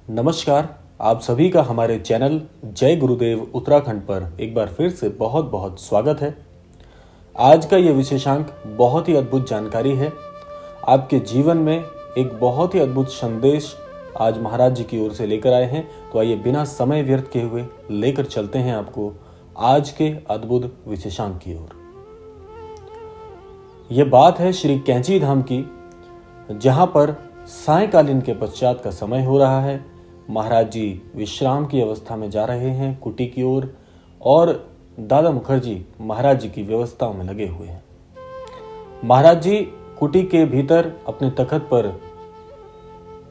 नमस्कार। आप सभी का हमारे चैनल जय गुरुदेव उत्तराखंड पर एक बार फिर से बहुत बहुत स्वागत है। आज का ये विशेषांक बहुत ही अद्भुत जानकारी है। आपके जीवन में एक बहुत ही अद्भुत संदेश आज महाराज जी की ओर से लेकर आए हैं। तो आइए बिना समय व्यर्थ किए हुए लेकर चलते हैं आपको आज के अद्भुत विशेषांक की ओर। ये बात है श्री कैंची धाम की, जहां पर सायंकालीन के पश्चात का समय हो रहा है। महाराज जी विश्राम की अवस्था में जा रहे हैं कुटी की ओर और दादा मुखर्जी महाराज जी की व्यवस्थाओं में लगे हुए हैं। महाराज जी कुटी के भीतर अपने तखत पर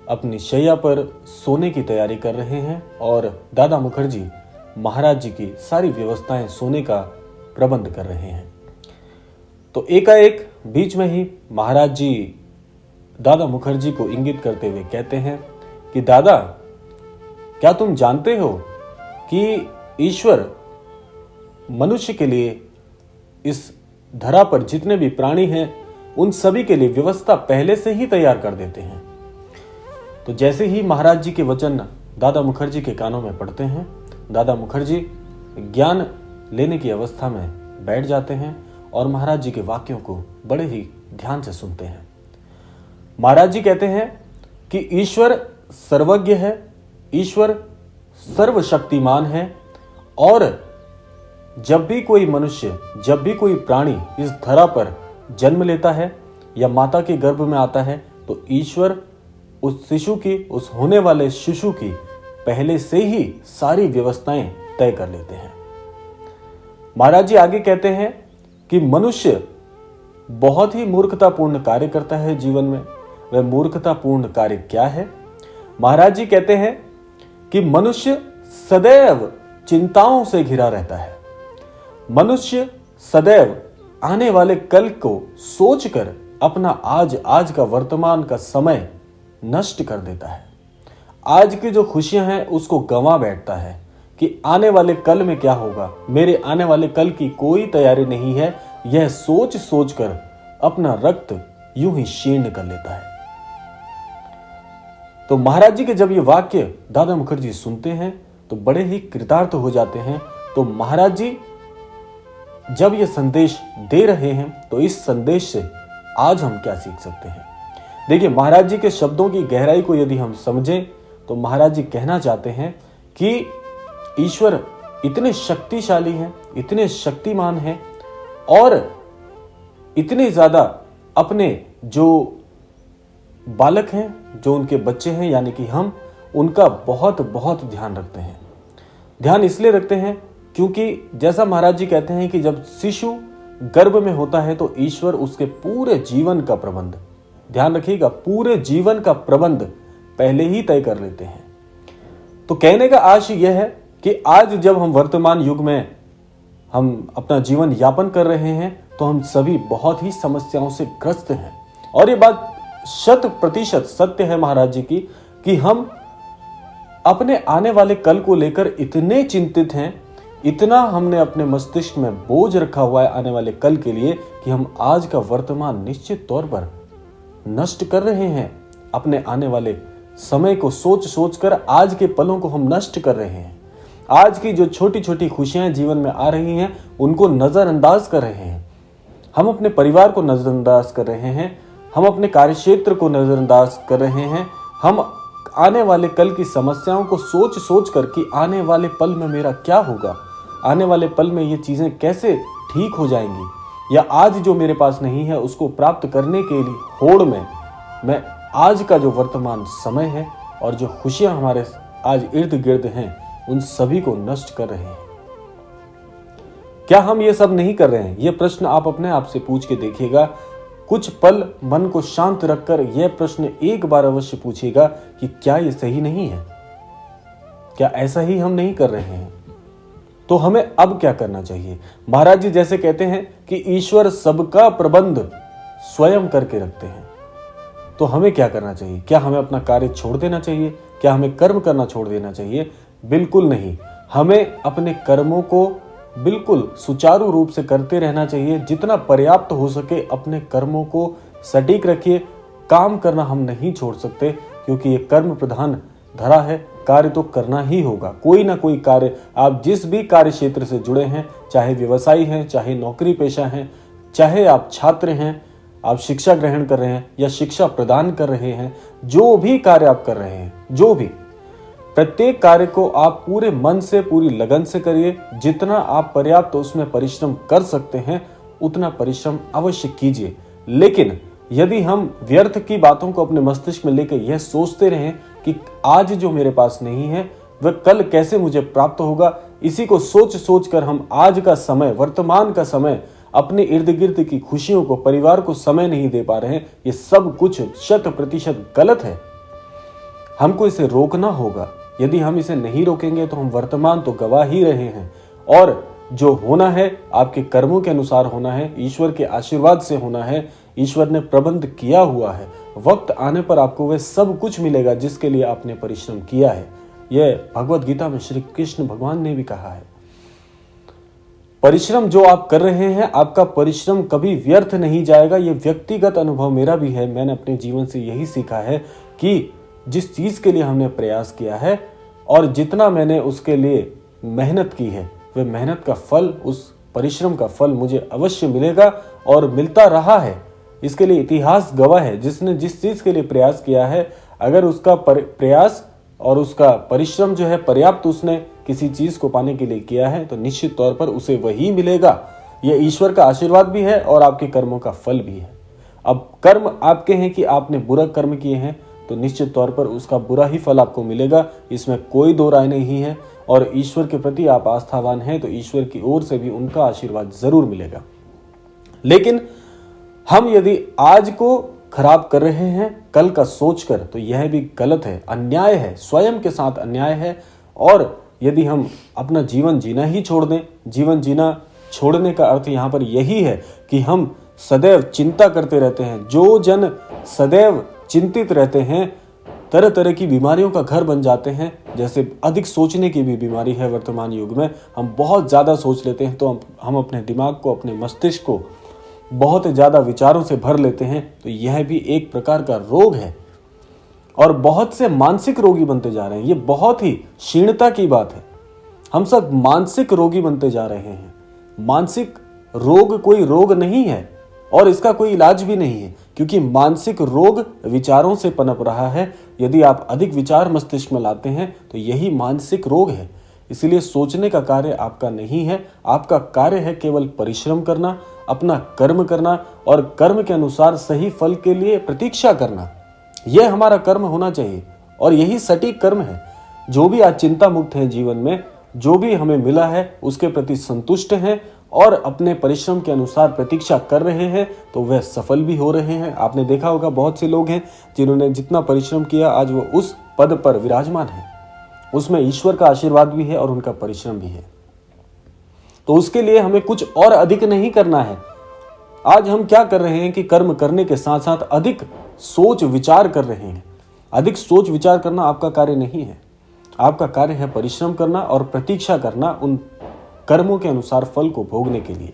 अपनी शैया पर सोने की तैयारी कर रहे हैं और दादा मुखर्जी महाराज जी की सारी व्यवस्थाएं सोने का प्रबंध कर रहे हैं। तो एकाएक बीच में ही महाराज जी दादा मुखर्जी को इंगित करते हुए कहते हैं कि दादा, क्या तुम जानते हो कि ईश्वर मनुष्य के लिए इस धरा पर जितने भी प्राणी हैं उन सभी के लिए व्यवस्था पहले से ही तैयार कर देते हैं। तो जैसे ही महाराज जी के वचन दादा मुखर्जी के कानों में पड़ते हैं, दादा मुखर्जी ज्ञान लेने की अवस्था में बैठ जाते हैं और महाराज जी के वाक्यों को बड़े ही ध्यान से सुनते हैं। महाराज जी कहते हैं कि ईश्वर सर्वज्ञ है, ईश्वर सर्वशक्तिमान है और जब भी कोई मनुष्य, जब भी कोई प्राणी इस धरा पर जन्म लेता है या माता के गर्भ में आता है तो ईश्वर उस शिशु की, उस होने वाले शिशु की पहले से ही सारी व्यवस्थाएं तय कर लेते हैं। महाराज जी आगे कहते हैं कि मनुष्य बहुत ही मूर्खतापूर्ण कार्य करता है जीवन में। वह मूर्खतापूर्ण कार्य क्या है? महाराज जी कहते हैं कि मनुष्य सदैव चिंताओं से घिरा रहता है। मनुष्य सदैव आने वाले कल को सोचकर अपना आज का वर्तमान का समय नष्ट कर देता है। आज की जो खुशियां हैं उसको गंवा बैठता है कि आने वाले कल में क्या होगा, मेरे आने वाले कल की कोई तैयारी नहीं है। यह सोच सोचकर अपना रक्त यूं ही शीर्ण कर लेता है। तो महाराज जी के जब ये वाक्य दादा मुखर्जी सुनते हैं तो बड़े ही कृतार्थ हो जाते हैं। तो महाराज जी जब ये संदेश दे रहे हैं तो इस संदेश से आज हम क्या सीख सकते हैं? देखिए, महाराज जी के शब्दों की गहराई को यदि हम समझें तो महाराज जी कहना चाहते हैं कि ईश्वर इतने शक्तिशाली हैं, इतने शक्तिमान हैं और इतने ज्यादा अपने जो बालक हैं, जो उनके बच्चे हैं यानी कि हम, उनका बहुत बहुत ध्यान रखते हैं। ध्यान इसलिए रखते हैं क्योंकि जैसा महाराज जी कहते हैं कि जब शिशु गर्भ में होता है तो ईश्वर उसके पूरे जीवन का प्रबंध, ध्यान रखिएगा, पूरे जीवन का प्रबंध पहले ही तय कर लेते हैं। तो कहने का आशय यह है कि आज जब हम वर्तमान युग में हम अपना जीवन यापन कर रहे हैं तो हम सभी बहुत ही समस्याओं से ग्रस्त हैं। और ये बात 100% सत्य है महाराज जी की कि हम अपने आने वाले कल को लेकर इतने चिंतित हैं, इतना हमने अपने मस्तिष्क में बोझ रखा हुआ है आने वाले कल के लिए कि हम आज का वर्तमान निश्चित तौर पर नष्ट कर रहे हैं। अपने आने वाले समय को सोच सोच कर आज के पलों को हम नष्ट कर रहे हैं। आज की जो छोटी छोटी खुशियां जीवन में आ रही हैं उनको नजरअंदाज कर रहे हैं। हम अपने परिवार को नजरअंदाज कर रहे हैं, हम अपने कार्यक्षेत्र को नजरअंदाज कर रहे हैं। हम आने वाले कल की समस्याओं को सोच सोच कर कि आने वाले पल में मेरा क्या होगा, आने वाले पल में ये चीजें कैसे ठीक हो जाएंगी, या आज जो मेरे पास नहीं है उसको प्राप्त करने के लिए होड़ में मैं आज का जो वर्तमान समय है और जो खुशियां हमारे आज इर्द गिर्द हैं उन सभी को नष्ट कर रहे हैं। क्या हम ये सब नहीं कर रहे हैं? ये प्रश्न आप अपने आप से पूछ के देखिएगा। कुछ पल मन को शांत रखकर यह प्रश्न एक बार अवश्य पूछिएगा कि क्या ये सही नहीं है? क्या ऐसा ही हम नहीं कर रहे हैं? तो हमें अब क्या करना चाहिए? महाराज जी जैसे कहते हैं कि ईश्वर सबका प्रबंध स्वयं करके रखते हैं, तो हमें क्या करना चाहिए? क्या हमें अपना कार्य छोड़ देना चाहिए? क्या हमें कर्म करना छोड़ देना चाहिए? बिल्कुल नहीं। हमें अपने कर्मों को बिल्कुल सुचारू रूप से करते रहना चाहिए। जितना पर्याप्त हो सके अपने कर्मों को सटीक रखिए। काम करना हम नहीं छोड़ सकते क्योंकि ये कर्म प्रधान धरा है, कार्य तो करना ही होगा। कोई ना कोई कार्य, आप जिस भी कार्य क्षेत्र से जुड़े हैं, चाहे व्यवसायी हैं, चाहे नौकरी पेशा हैं, चाहे आप छात्र हैं, आप शिक्षा ग्रहण कर रहे हैं या शिक्षा प्रदान कर रहे हैं, जो भी कार्य आप कर रहे हैं, जो भी, प्रत्येक कार्य को आप पूरे मन से, पूरी लगन से करिए। जितना आप पर्याप्त उसमें परिश्रम कर सकते हैं उतना परिश्रम अवश्य कीजिए। लेकिन यदि हम व्यर्थ की बातों को अपने मस्तिष्क में लेकर यह सोचते रहें कि आज जो मेरे पास नहीं है वह कल कैसे मुझे प्राप्त होगा, इसी को सोच सोच कर हम आज का समय, वर्तमान का समय, अपने इर्द गिर्द की खुशियों को, परिवार को समय नहीं दे पा रहे हैं, ये सब कुछ 100% गलत है। हमको इसे रोकना होगा। यदि हम इसे नहीं रोकेंगे तो हम वर्तमान तो गवा ही रहे हैं, और जो होना है आपके कर्मों के अनुसार होना है, ईश्वर के आशीर्वाद से होना है। ईश्वर ने प्रबंध किया हुआ है, वक्त आने पर आपको वह सब कुछ मिलेगा जिसके लिए आपने परिश्रम किया है। यह भगवत गीता में श्री कृष्ण भगवान ने भी कहा है। परिश्रम जो आप कर रहे हैं, आपका परिश्रम कभी व्यर्थ नहीं जाएगा। यह व्यक्तिगत अनुभव मेरा भी है। मैंने अपने जीवन से यही सीखा है कि जिस चीज के लिए हमने प्रयास किया है और जितना मैंने उसके लिए मेहनत की है, वह मेहनत का फल, उस परिश्रम का फल मुझे अवश्य मिलेगा और मिलता रहा है। इसके लिए इतिहास गवाह है। जिसने जिस चीज के लिए प्रयास किया है, अगर उसका प्रयास और उसका परिश्रम जो है पर्याप्त उसने किसी चीज को पाने के लिए किया है, तो निश्चित तौर पर उसे वही मिलेगा। यह ईश्वर का आशीर्वाद भी है और आपके कर्मों का फल भी है। अब कर्म आपके हैं कि आपने बुरा कर्म किए हैं, तो निश्चित तौर पर उसका बुरा ही फल आपको मिलेगा, इसमें कोई दो राय नहीं है। और ईश्वर के प्रति आप आस्थावान हैं तो ईश्वर की ओर से भी उनका आशीर्वाद जरूर मिलेगा। लेकिन हम यदि आज को खराब कर रहे हैं कल का सोचकर, तो यह भी गलत है, अन्याय है, स्वयं के साथ अन्याय है। और यदि हम अपना जीवन जीना ही छोड़ दें, जीवन जीना छोड़ने का अर्थ यहाँ पर यही है कि हम सदैव चिंता करते रहते हैं। जो जन सदैव चिंतित रहते हैं, तरह तरह की बीमारियों का घर बन जाते हैं। जैसे अधिक सोचने की भी बीमारी है वर्तमान युग में। हम बहुत ज़्यादा सोच लेते हैं, तो हम अपने दिमाग को, अपने मस्तिष्क को बहुत ज़्यादा विचारों से भर लेते हैं। तो यह भी एक प्रकार का रोग है और बहुत से मानसिक रोगी बनते जा रहे हैं। ये बहुत ही क्षीणता की बात है। हम सब मानसिक रोगी बनते जा रहे हैं। मानसिक रोग कोई रोग नहीं है और इसका कोई इलाज भी नहीं है, क्योंकि मानसिक रोग विचारों से पनप रहा है। यदि आप अधिक विचार मस्तिष्क में लाते हैं तो यही मानसिक रोग है। इसलिए सोचने का कार्य आपका नहीं है। आपका कार्य है केवल परिश्रम करना, अपना कर्म करना और कर्म के अनुसार सही फल के लिए प्रतीक्षा करना। यह हमारा कर्म होना चाहिए और यही सटीक कर्म है। जो भी आज चिंता मुक्त है जीवन में, जो भी हमें मिला है उसके प्रति संतुष्ट हैं और अपने परिश्रम के अनुसार प्रतीक्षा कर रहे हैं, तो वह सफल भी हो रहे हैं। आपने देखा होगा बहुत से लोग हैं जिन्होंने जितना परिश्रम किया आज वो उस पद पर विराजमान है। उसमें ईश्वर का आशीर्वाद भी है और उनका परिश्रम भी है। तो उसके लिए हमें कुछ और अधिक नहीं करना है। आज हम क्या कर रहे हैं कि कर्म करने के साथ साथ अधिक सोच विचार कर रहे हैं। अधिक सोच विचार करना आपका कार्य नहीं है। आपका कार्य है परिश्रम करना और प्रतीक्षा करना उन कर्मों के अनुसार फल को भोगने के लिए।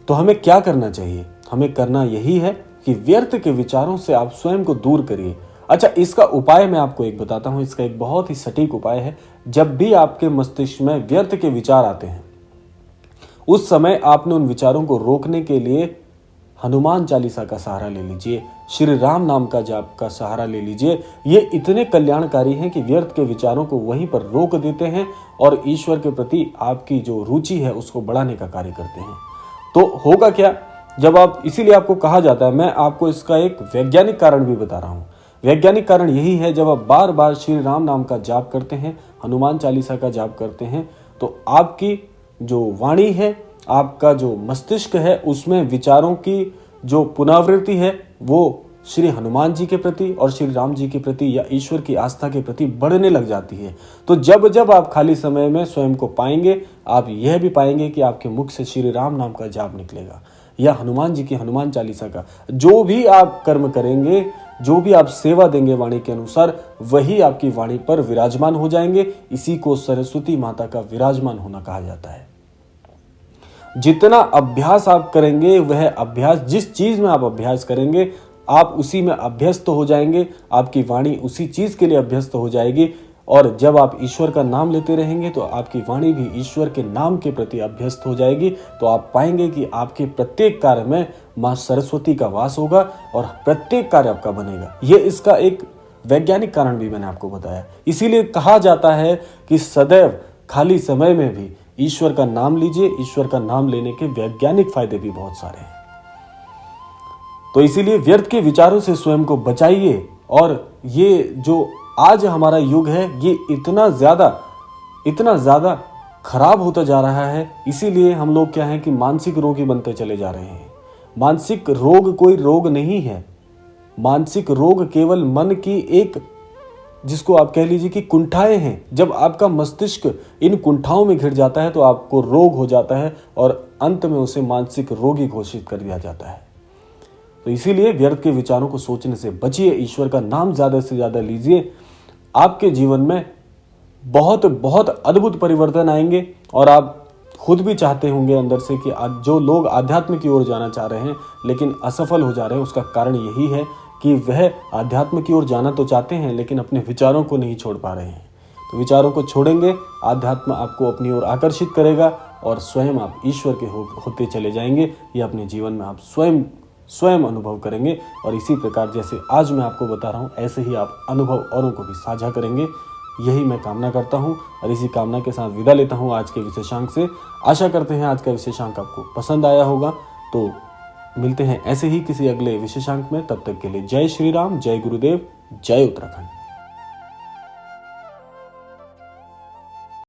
तो हमें क्या करना चाहिए? हमें करना यही है कि व्यर्थ के विचारों से आप स्वयं को दूर करिए। अच्छा, इसका उपाय मैं आपको एक बताता हूं। इसका एक बहुत ही सटीक उपाय है। जब भी आपके मस्तिष्क में व्यर्थ के विचार आते हैं, उस समय आपने उन विचारों को रोकने के लिए हनुमान चालीसा का सहारा ले लीजिए, श्री राम नाम का जाप का सहारा ले लीजिए। ये इतने कल्याणकारी हैं कि व्यर्थ के विचारों को वहीं पर रोक देते हैं और ईश्वर के प्रति आपकी जो रुचि है उसको बढ़ाने का कार्य करते हैं। तो होगा क्या जब आप, इसीलिए आपको कहा जाता है, मैं आपको इसका एक वैज्ञानिक कारण भी बता रहा हूं। वैज्ञानिक कारण यही है, जब आप बार बार श्री राम नाम का जाप करते हैं, हनुमान चालीसा का जाप करते हैं, तो आपकी जो वाणी है, आपका जो मस्तिष्क है, उसमें विचारों की जो पुनरावृत्ति है वो श्री हनुमान जी के प्रति और श्री राम जी के प्रति या ईश्वर की आस्था के प्रति बढ़ने लग जाती है। तो जब जब आप खाली समय में स्वयं को पाएंगे, आप यह भी पाएंगे कि आपके मुख से श्री राम नाम का जाप निकलेगा या हनुमान जी की हनुमान चालीसा का। जो भी आप कर्म करेंगे, जो भी आप सेवा देंगे वाणी के अनुसार, वही आपकी वाणी पर विराजमान हो जाएंगे। इसी को सरस्वती माता का विराजमान होना कहा जाता है। जितना अभ्यास आप करेंगे, वह अभ्यास, जिस चीज में आप अभ्यास करेंगे आप उसी में अभ्यस्त हो जाएंगे, आपकी वाणी उसी चीज के लिए अभ्यस्त हो जाएगी। और जब आप ईश्वर का नाम लेते रहेंगे तो आपकी वाणी भी ईश्वर के नाम के प्रति अभ्यस्त हो जाएगी। तो आप पाएंगे कि आपके प्रत्येक कार्य में मां सरस्वती का वास होगा और प्रत्येक कार्य आपका बनेगा। ये इसका एक वैज्ञानिक कारण भी मैंने आपको बताया। इसीलिए कहा जाता है कि सदैव खाली समय में भी ईश्वर का नाम लीजिए। ईश्वर का नाम लेने के वैज्ञानिक फायदे भी बहुत सारे हैं। तो इसीलिए व्यर्थ के विचारों से स्वयं को बचाइए। और ये जो आज हमारा युग है ये इतना ज्यादा खराब होता जा रहा है। इसीलिए हम लोग क्या है कि मानसिक रोगी बनते चले जा रहे हैं। मानसिक रोग कोई रोग नहीं है। मानसिक रोग केवल मन की एक, जिसको आप कह लीजिए कि कुंठाएं हैं। जब आपका मस्तिष्क इन कुंठाओं में घिर जाता है तो आपको रोग हो जाता है और अंत में उसे मानसिक रोगी घोषित कर दिया जाता है। तो इसीलिए व्यर्थ के विचारों को सोचने से बचिए। ईश्वर का नाम ज्यादा से ज्यादा लीजिए। आपके जीवन में बहुत बहुत अद्भुत परिवर्तन आएंगे। और आप खुद भी चाहते होंगे अंदर से कि जो लोग आध्यात्म की ओर जाना चाह रहे हैं लेकिन असफल हो जा रहे हैं, उसका कारण यही है कि वह आध्यात्म की ओर जाना तो चाहते हैं लेकिन अपने विचारों को नहीं छोड़ पा रहे हैं। तो विचारों को छोड़ेंगे, आध्यात्म आपको अपनी ओर आकर्षित करेगा और स्वयं आप ईश्वर के होते चले जाएंगे। ये अपने जीवन में आप स्वयं अनुभव करेंगे। और इसी प्रकार जैसे आज मैं आपको बता रहा हूँ ऐसे ही आप अनुभव औरों को भी साझा करेंगे। यही मैं कामना करता हूँ और इसी कामना के साथ विदा लेता हूँ आज के विशेषांक से। आशा करते हैं आज का विशेषांक आपको पसंद आया होगा। तो मिलते हैं ऐसे ही किसी अगले विशेषांक में। तब तक के लिए जय श्री राम, जय गुरुदेव, जय उत्तराखंड।